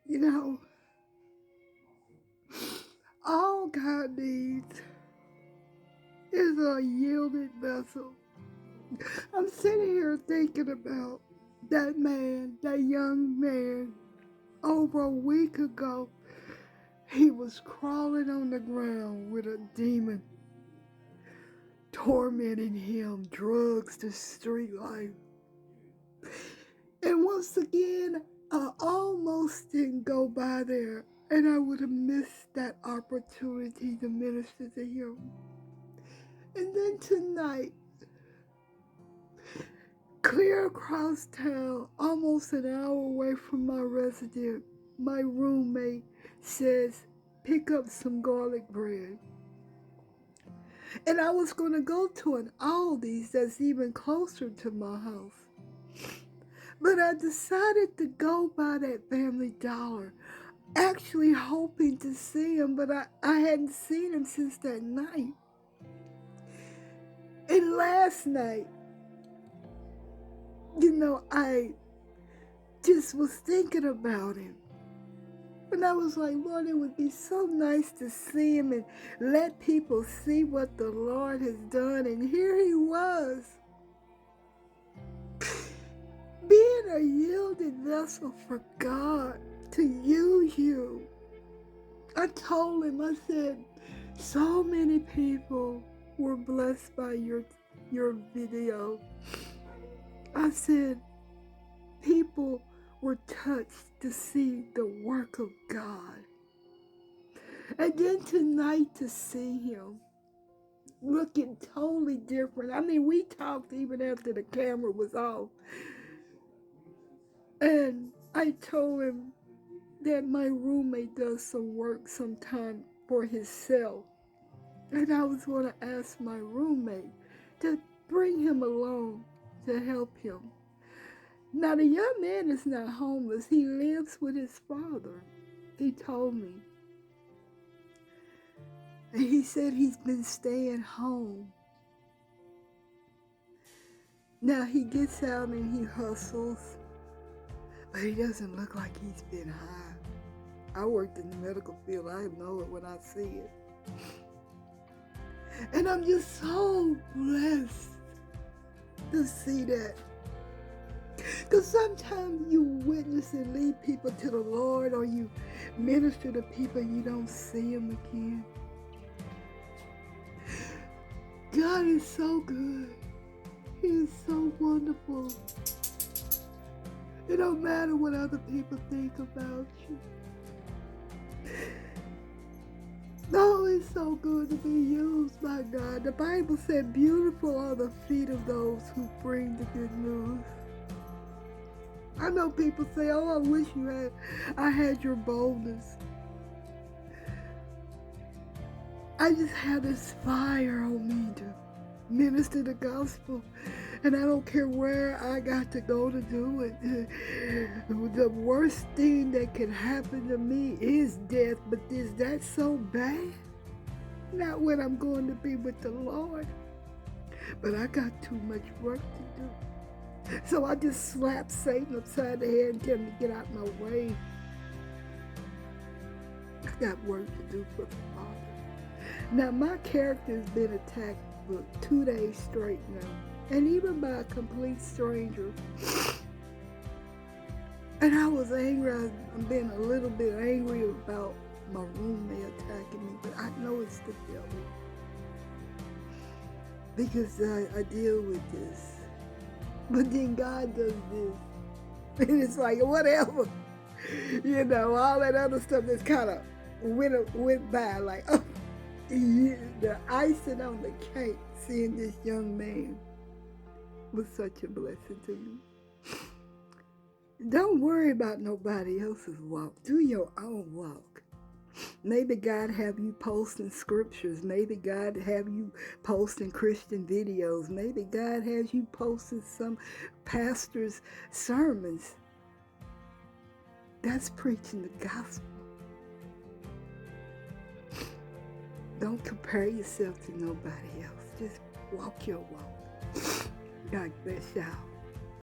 You know, all God needs is a yielded vessel. I'm sitting here thinking about that man, that young man, over a week ago. He was crawling on the ground with a demon tormenting him, drugs, the street life. And once again, I almost didn't go by there, and I would have missed that opportunity to minister to him. And then tonight, clear across town, almost an hour away from my residence, my roommate says, pick up some garlic bread. And I was going to go to an Aldi's that's even closer to my house. But I decided to go by that Family Dollar, actually hoping to see him, but I hadn't seen him since that night. And last night, I just was thinking about him. And I was like, Lord, it would be so nice to see him and let people see what the Lord has done. And here he was, being a yielded vessel for God to use you. I told him, I said, so many people were blessed by your video. I said, people were touched to see the work of God. And then tonight to see him looking totally different. I mean, we talked even after the camera was off. And I told him that my roommate does some work sometime for himself. And I was going to ask my roommate to bring him along to help him. Now, the young man is not homeless. He lives with his father. He told me. And he said he's been staying home. Now, he gets out and he hustles, but he doesn't look like he's been high. I worked in the medical field. I know it when I see it. And I'm just so blessed to see that. Because sometimes you witness and lead people to the Lord, or you minister to people and you don't see them again. God is so good. He is so wonderful. It don't matter what other people think about you. No, it's so good to be used by God. The Bible said, beautiful are the feet of those who bring the good news. I know people say, oh, I wish I had your boldness. I just had this fire on me to minister the gospel. And I don't care where I got to go to do it. The worst thing that can happen to me is death. But is that so bad? Not when I'm going to be with the Lord. But I got too much work to do. So I just slapped Satan upside the head and tell him to get out my way. I got work to do for the Father. Now, my character has been attacked for 2 days straight now. And even by a complete stranger. And I was angry. I've been a little bit angry about my roommate attacking me, but I know it's the devil. Because I deal with this. But then God does this. And it's like, whatever. All that other stuff that's kind of went by. Like, oh, the icing on the cake, seeing this young man was such a blessing to me. Don't worry about nobody else's walk. Do your own walk. Maybe God have you posting scriptures. Maybe God have you posting Christian videos. Maybe God has you posting some pastor's sermons. That's preaching the gospel. Don't compare yourself to nobody else. Just walk your walk. God bless y'all.